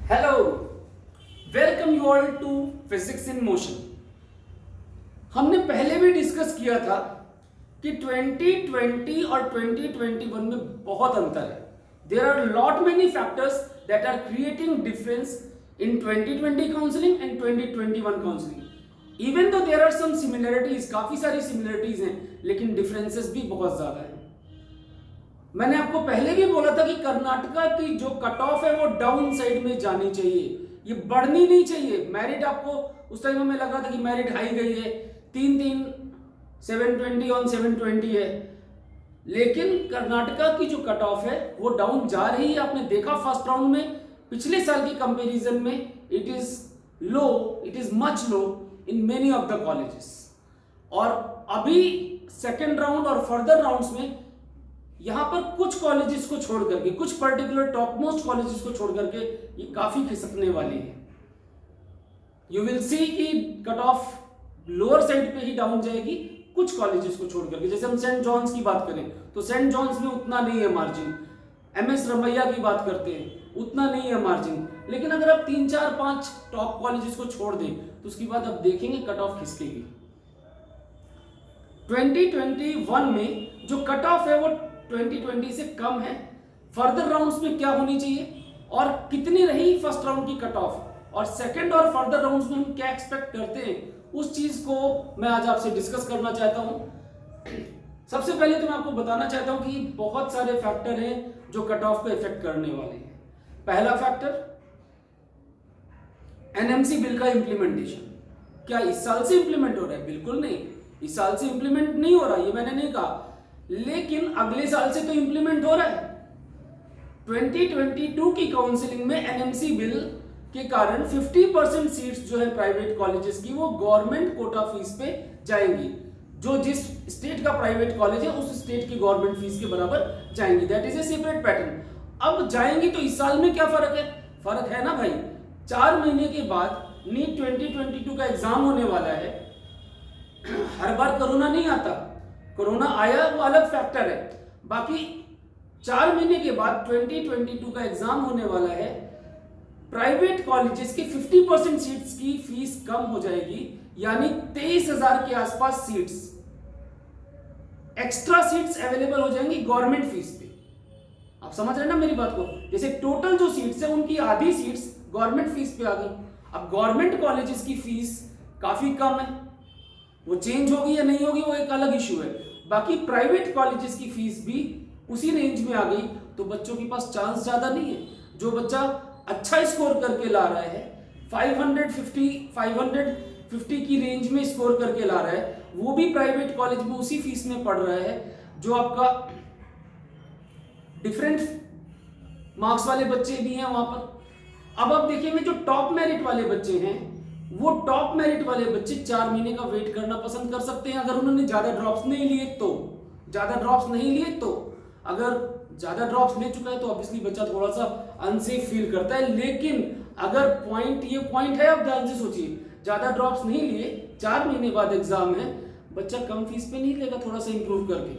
Hello, welcome you all to physics in motion. हमने पहले भी डिस्कस किया था कि 2020 और 2021 में बहुत अंतर है। There are lot many factors that are creating difference in 2020 counselling and 2021 counselling. Even though there are some similarities, काफी सारी सिमिलरिटीज हैं, लेकिन डिफरेंसेस भी बहुत ज्यादा हैं। मैंने आपको पहले भी बोला था कि कर्नाटका की जो कट ऑफ है वो डाउन साइड में जानी चाहिए, ये बढ़नी नहीं चाहिए। मेरिट आपको उस टाइम में लगा था कि मेरिट हाई गई है, 3-3 720 ऑन 720 है, लेकिन कर्नाटका की जो कट ऑफ है वो डाउन जा रही है। आपने देखा फर्स्ट राउंड में पिछले साल की कंपैरिजन में it is low, it is much low in many of the colleges. और अभी सेकेंड राउंड और फर्दर राउंड्स में यहां पर कुछ कॉलेजेस को छोड़ करके, कुछ पर्टिकुलर टॉप मोस्ट कॉलेजेस को छोड़ करके ये काफी खिसकने वाली है। यू विल सी कि कट ऑफ लोअर साइड पे ही डाउन जाएगी कुछ कॉलेजेस को छोड़ करके। जैसे हम सेंट जॉन्स की बात करें तो सेंट जॉन्स में उतना नहीं है मार्जिन, एमएस रमैया की बात करते हैं उतना नहीं है मार्जिन, लेकिन अगर आप 3 4 5 टॉप कॉलेजेस को छोड़ दें तो उसके बाद आप देखेंगे कट ऑफ खिसकेगी। 2021 में जो कट ऑफ है वो 2020 से कम है। फर्दर राउंड्स में क्या होनी चाहिए और कितनी रही फर्स्ट राउंड की कट ऑफ, और सेकंड और फर्दर राउंड्स में हम क्या एक्सपेक्ट करते हैं, उस चीज को मैं आज आपसे डिस्कस करना चाहता हूं। सबसे पहले तो मैं आपको बताना चाहता हूं कि बहुत सारे फैक्टर हैं जो कट ऑफ को इफेक्ट करने वाले हैं। पहला फैक्टर एनएमसी बिल का इंप्लीमेंटेशन। क्या इस साल से इंप्लीमेंट हो रहा है? बिल्कुल नहीं, इस साल से इंप्लीमेंट नहीं हो रहा, ये मैंने नहीं कहा, लेकिन अगले साल से तो इंप्लीमेंट हो रहा है। 2022 की काउंसलिंग में एनएमसी बिल के कारण 50% सीट्स जो है प्राइवेट कॉलेजेस की वो गवर्नमेंट कोटा फीस पे जाएंगी। जो जिस स्टेट का प्राइवेट कॉलेज है उस स्टेट की गवर्नमेंट फीस के बराबर जाएंगी। That is a separate pattern. अब जाएंगी तो इस साल में क्या फर्क है? फर्क है ना भाई, 4 महीने के बाद नीट 2022 का एग्जाम होने वाला है। हर बार कोरोना नहीं आता, कोरोना आया वो अलग फैक्टर है, बाकी 4 महीने के बाद 2022 का एग्जाम होने वाला है। प्राइवेट कॉलेजेस के 50% सीट्स की फीस कम हो जाएगी, यानी 23,000 के आसपास सीट्स, एक्स्ट्रा सीट्स अवेलेबल हो जाएंगी गवर्नमेंट फीस पे। आप समझ रहे हैं ना मेरी बात को? जैसे टोटल जो सीट्स है उनकी आधी सीट्स गवर्नमेंट फीस पे आ गई। अब गवर्नमेंट कॉलेजेस की फीस काफी कम है, वो चेंज होगी या नहीं होगी वो एक अलग इश्यू है। बाकी प्राइवेट कॉलेजेस की फीस भी उसी रेंज में आ गई, तो बच्चों के पास चांस ज्यादा नहीं है। जो बच्चा अच्छा स्कोर करके ला रहा है, 550 की रेंज में स्कोर करके ला रहा है, वो भी प्राइवेट कॉलेज में उसी फीस में पढ़ रहा है जो आपका डिफरेंट मार्क्स वाले बच्चे भी हैं वहां पर। अब आप देखेंगे जो टॉप मेरिट वाले बच्चे हैं, वो टॉप मेरिट वाले बच्चे 4 महीने का वेट करना पसंद कर सकते हैं, अगर उन्होंने ज्यादा ड्रॉप्स नहीं लिए तो। ज्यादा ड्रॉप्स नहीं लिए तो, अगर ज्यादा ड्रॉप्स ले चुका है तो ऑब्वियसली बच्चा थोड़ा सा अनसेफ फील करता है। लेकिन अगर ये पॉइंट है, आप ध्यान से सोचिए, ज्यादा ड्रॉप्स नहीं लिए, 4 महीने बाद एग्जाम है, बच्चा कम फीस पे नहीं लेगा, थोड़ा सा इंप्रूव करके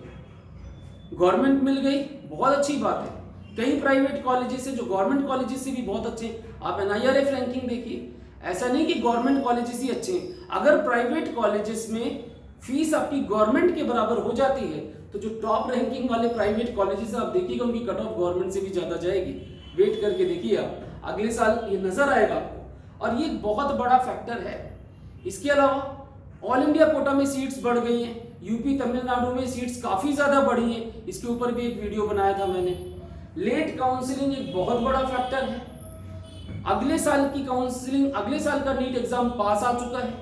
गवर्नमेंट मिल गई, बहुत अच्छी बात है। कई प्राइवेट कॉलेजेस से जो गवर्नमेंट कॉलेजेस से भी बहुत अच्छे, आप एनआईआरएफ रैंकिंग देखिए, ऐसा नहीं कि गवर्नमेंट कॉलेजेस ही अच्छे हैं। अगर प्राइवेट कॉलेजेस में फीस आपकी गवर्नमेंट के बराबर हो जाती है तो जो टॉप रैंकिंग वाले प्राइवेट कॉलेजेस आप देखिएगा उनकी कट ऑफ गवर्नमेंट से भी ज्यादा जाएगी। वेट करके देखिए आप, अगले साल ये नजर आएगा आपको, और ये बहुत बड़ा फैक्टर है। इसके अलावा ऑल इंडिया कोटा में सीट्स बढ़ गई हैं, यूपी तमिलनाडु में सीट्स काफी ज्यादा बढ़ी हैं, इसके ऊपर भी एक वीडियो बनाया था मैंने। लेट काउंसलिंग एक बहुत बड़ा फैक्टर है। अगले साल की काउंसलिंग, अगले साल का नीट एग्जाम पास आ चुका है,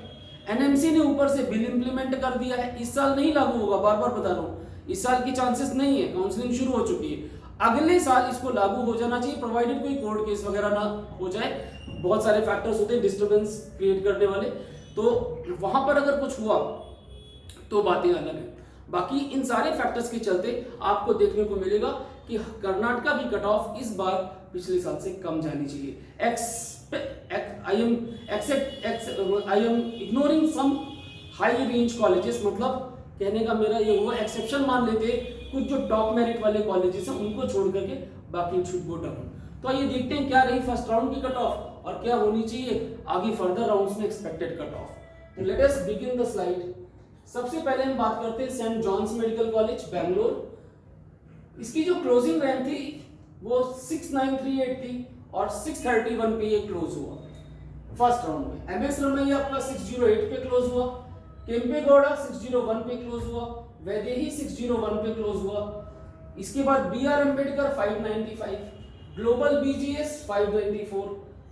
एनएमसी ने ऊपर से बिल इंप्लीमेंट कर दिया है, इस साल नहीं लागू होगा, बार बार बता रहा हूं, इस साल की चांसेस नहीं है, काउंसलिंग शुरू हो चुकी है। अगले साल इसको लागू हो जाना चाहिए, प्रोवाइडेड कोई कोर्ट केस वगैरह ना हो जाए। बहुत सारे फैक्टर्स होते हैं डिस्टर्बेंस क्रिएट करने वाले, तो वहां पर अगर कुछ हुआ तो बातें अलग है। बाकी इन सारे फैक्टर्स के चलते आपको देखने को मिलेगा कि कर्नाटका की कट ऑफ इस बार पिछले साल से कम जानी चाहिए। I am ignoring some high range colleges, मतलब कहने का मेरा ये हुआ, एक्सेप्शन मान लेते कुछ जो टॉप मेरिट वाले कॉलेजेस हैं उनको छोड़ करके बाकी शुड गो डाउन। तो आइए देखते हैं क्या रही फर्स्ट राउंड की कट ऑफ और क्या होनी चाहिए आगे फर्दर राउंड्स में एक्सपेक्टेड कट ऑफ। तो let us begin the slide. सबसे पहले हम बात करते हैं Saint John's medical college Bangalore. इसकी जो क्लोजिंग रैंक थी वो 6938 थी और 631 पे ये क्लोज हुआ फर्स्ट राउंड में। एमएस रमैया आपका 608 पे क्लोज हुआ, केम्पेगौड़ा 601 पे क्लोज हुआ, वैदेही 601 पे क्लोज हुआ। इसके बाद BR Ambedkar 595, global BGS 594,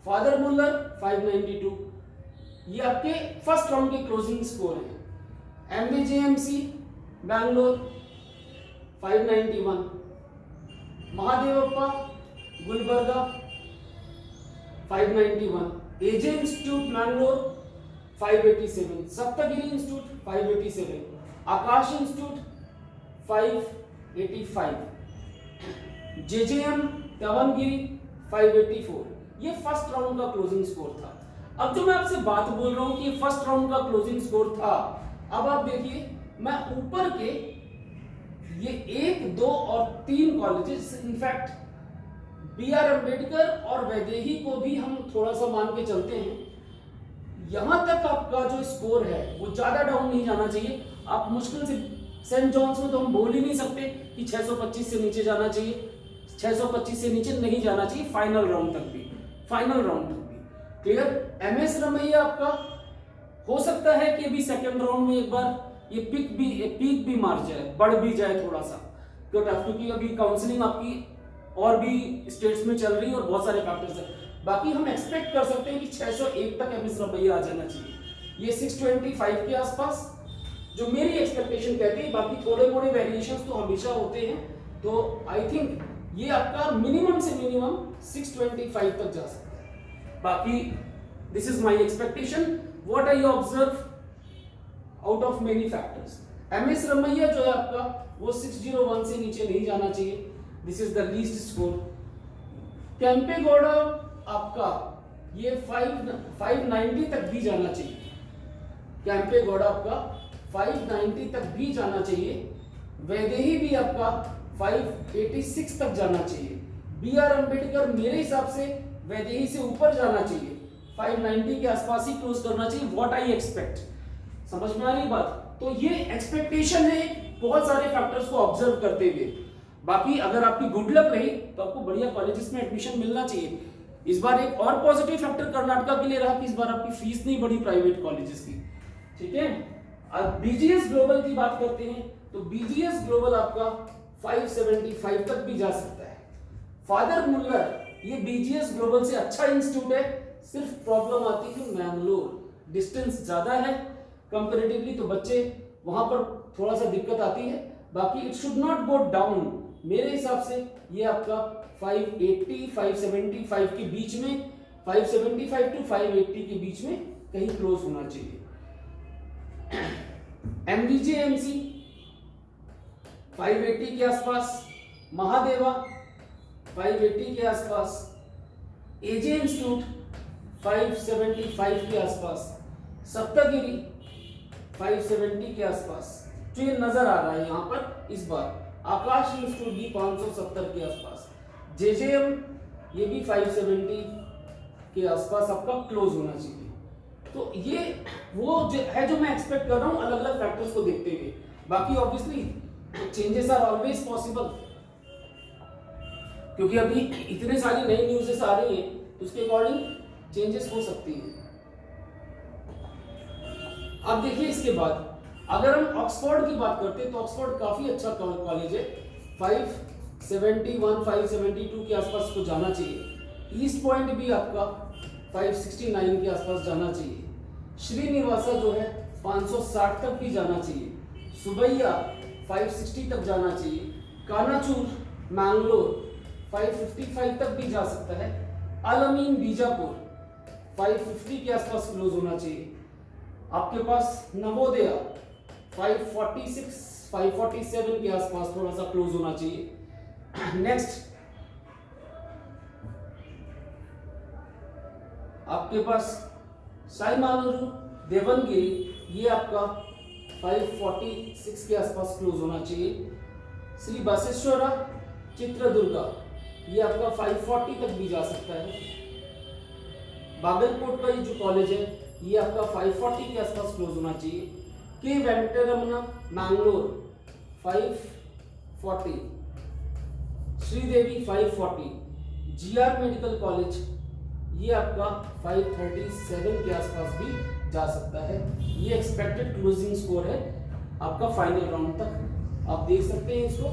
father Muller 592। ये आपके फर्स्ट राउंड के क्लोजिंग स्कोर हैं। MBJMC Bangalore 591, Mahadevappa Gulbarga 591, AJ institute Mangalore 587, Saptagiri institute 587, Akash institute 585, JJM Davangere 584। ये फर्स्ट राउंड का क्लोजिंग स्कोर था। अब जो मैं आपसे बात बोल रहा हूं कि फर्स्ट राउंड का क्लोजिंग स्कोर था, अब आप देखिए मैं ऊपर के ये 1, 2 और 3 कॉलेजेस, इनफैक्ट बीआर अंबेडकर और वैदेही को भी हम थोड़ा सा मान के चलते हैं, यहां तक आपका जो स्कोर है वो ज्यादा डाउन नहीं जाना चाहिए। आप मुश्किल से सेंट जॉन्स में तो हम बोल ही नहीं सकते कि 625 से नीचे जाना चाहिए, 625 से नीचे नहीं जाना चाहिए फाइनल राउंड तक भी, फाइनल राउंड तक भी। क्लियर। एमएस रमैया आपका हो सकता है कि अभी सेकंड राउंड में एक बार ये पीक भी मार जाए, बढ़ भी जाए थोड़ा सा, क्योंकि अभी काउंसलिंग आपकी और भी स्टेट्स में चल रही है और बहुत सारे फैक्टर्स हैं। बाकी हम एक्सपेक्ट कर सकते हैं कि 601 तक एमएस रमैया आ जाना चाहिए। ये 625 के आसपास जो मेरी एक्सपेक्टेशन कहती है, बाकी थोड़े मोड़े वेरिएशंस तो हमेशा होते हैं। तो आई थिंक ये आपका मिनिमम से मिनिमम 625 तक जा सकता है। बाकी this is my expectation, what I observe out of many factors. MS Ramaiah जो है आपका वो 601 से नीचे नहीं जाना चाहिए, this is the least score. Kempegowda आपका ये 590 तक भी जाना चाहिए, केम्पेगौड़ा आपका 590 तक भी जाना चाहिए। वैदेही भी आपका 586 तक जाना चाहिए। बीआर अंबेडकर मेरे हिसाब से वैदेही से ऊपर जाना चाहिए, 590 के आसपास ही क्लोज करना चाहिए, व्हाट आई एक्सपेक्ट। समझ में आ रही बात। तो ये एक्सपेक्टेशन है बहुत सारे फैक्टर्स को ऑब्जर्व करते हुए। बाकी अगर आपकी गुड लक रही तो आपको बढ़िया कॉलेजेस में एडमिशन मिलना चाहिए। इस बार एक और पॉजिटिव फैक्टर कर्नाटका के लिए रहा कि इस बार आपकी फीस नहीं बढ़ी प्राइवेट कॉलेजेस की, ठीक है। अब बीजीएस ग्लोबल की बात करते हैं तो बीजीएस ग्लोबल आपका 575 तक भी जा सकता है। फादर मुल्लर ये बीजीएस ग्लोबल से अच्छा इंस्टीट्यूट है, सिर्फ प्रॉब्लम आती है मैंगलोर, डिस्टेंस ज्यादा है कंपैरेटिवली, तो बच्चे वहां पर थोड़ा सा दिक्कत आती है। बाकी it should not go down, मेरे हिसाब से ये आपका 580 575 के बीच में, 575 टू 580 के बीच में कहीं क्लोज होना चाहिए। एमबीजेएमसी 580 के आसपास, महादेवा 580 के आसपास, एजे इंस्टीट्यूट 575 के आसपास, सप्तगिरी 570 के आसपास जो ये नजर आ रहा है यहाँ पर इस बार। आकाश इंस्टीट्यूट भी 570 के आसपास, जेजेएम ये भी 570 के आसपास आपका क्लोज होना चाहिए। तो ये वो है जो मैं एक्सपेक्ट कर रहा हूँ अलग अलग फैक्टर्स को देखते हुए। बाकी obviously changes are always possible, क्योंकि अभी इतने सारी नई न्यूज़ेस आ रही हैं तो उसके अकॉर्डिंग चेंजेस हो सकती हैं। अब देखिए इसके बाद अगर हम ऑक्सफोर्ड की बात करते हैं तो ऑक्सफोर्ड काफी अच्छा कॉलेज है, 571 572 के आसपास को जाना चाहिए। ईस्ट पॉइंट भी आपका 569 के आसपास जाना चाहिए। श्रीनिवासा जो है 560 तक भी जाना चाहिए। सुबैया 560 तक जाना चाहिए। कानाचूर मैंगलोर 555 तक भी जा सकता है। अल अमीन बीजापुर 550 के आसपास क्लोज होना चाहिए। आपके पास नवोदया 546 547 के आसपास थोड़ा सा क्लोज होना चाहिए। नेक्स्ट आपके पास साई मानूरू देवनगिरी, ये आपका 546 के आसपास क्लोज होना चाहिए। श्री बसवेश्वरा चित्रदुर्गा ये आपका 540 तक भी जा सकता है। भागलकोट का ये जो कॉलेज है ये आपका 540 के आसपास क्लोज होना चाहिए। K Venkataramana Mangalore 540, Sridevi 540, GR medical college ये आपका 537 के आसपास भी जा सकता है। ये एक्सपेक्टेड क्लोजिंग स्कोर है आपका फाइनल राउंड तक, आप देख सकते हैं इसको।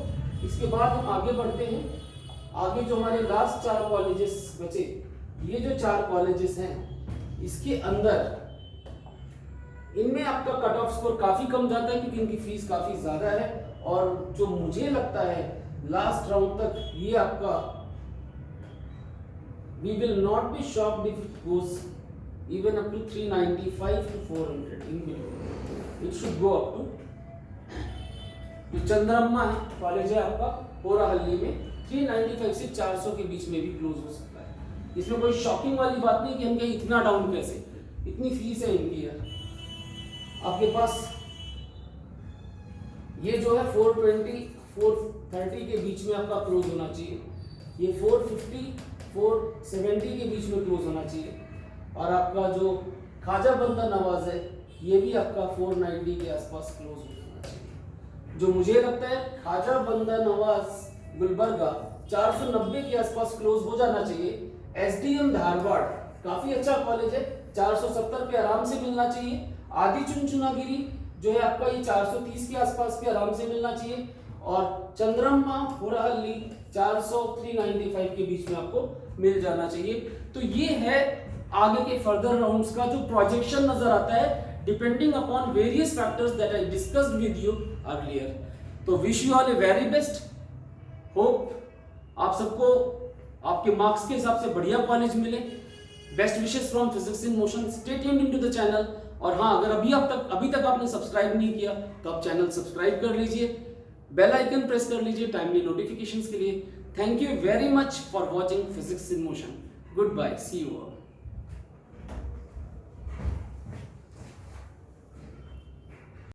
इसके बाद हम आगे बढ़ते हैं। आगे जो हमारे लास्ट 4 कॉलेजेस बचे, ये जो 4 कॉलेजेस हैं इसके अंदर इनमें आपका कट ऑफ स्कोर काफी कम जाता है क्योंकि इनकी फीस काफी ज्यादा है। और जो मुझे लगता है लास्ट राउंड तक ये आपका we will not be shocked if it goes even up to 395 to 400 in between. It should go up to Chandramma college है आपका पोराहल्ली में, 395 से 400 के बीच में भी क्लोज हो सकता है। इसमें कोई शॉकिंग वाली बात नहीं कि हम कहीं इतना डाउन कैसे, इतनी फीस है इनकी यार। आपके पास ये जो है 420 430 के बीच में आपका क्लोज होना चाहिए, ये 450 470 के बीच में क्लोज होना चाहिए। और आपका जो ख्वाजा बंदा नवाज है ये भी आपका 490 के आसपास क्लोज होना चाहिए। जो मुझे लगता है ख्वाजा बंदा नवाज गुलबर्गा 490 के आसपास क्लोज हो जाना चाहिए। एसडीएम धारवाड़ काफी अच्छा कॉलेज है, 470 पे आराम से मिलना चाहिए। आदि चुनचुनागिरी जो है आपका ये 430 के आसपास पे आराम से मिलना चाहिए। और चंद्रम्मा पोराहल्ली 400 395 के बीच में आपको मिल जाना चाहिए। तो ये है आगे के फर्दर राउंड्स का जो प्रोजेक्शन नजर आता है depending upon various factors that I discussed with you earlier. तो wish you all a very best, होप आप सबको आपके मार्क्स के हिसाब से बढ़िया कॉलेज मिले। Best wishes from physics in motion. Stay tuned into the channel. और हाँ, अगर अभी तक आपने सब्सक्राइब नहीं किया तो आप चैनल सब्सक्राइब कर लीजिए, बेल आइकन प्रेस कर लीजिए टाइमली नोटिफिकेशंस के लिए। Thank you very much for watching physics in motion. Goodbye, see you all.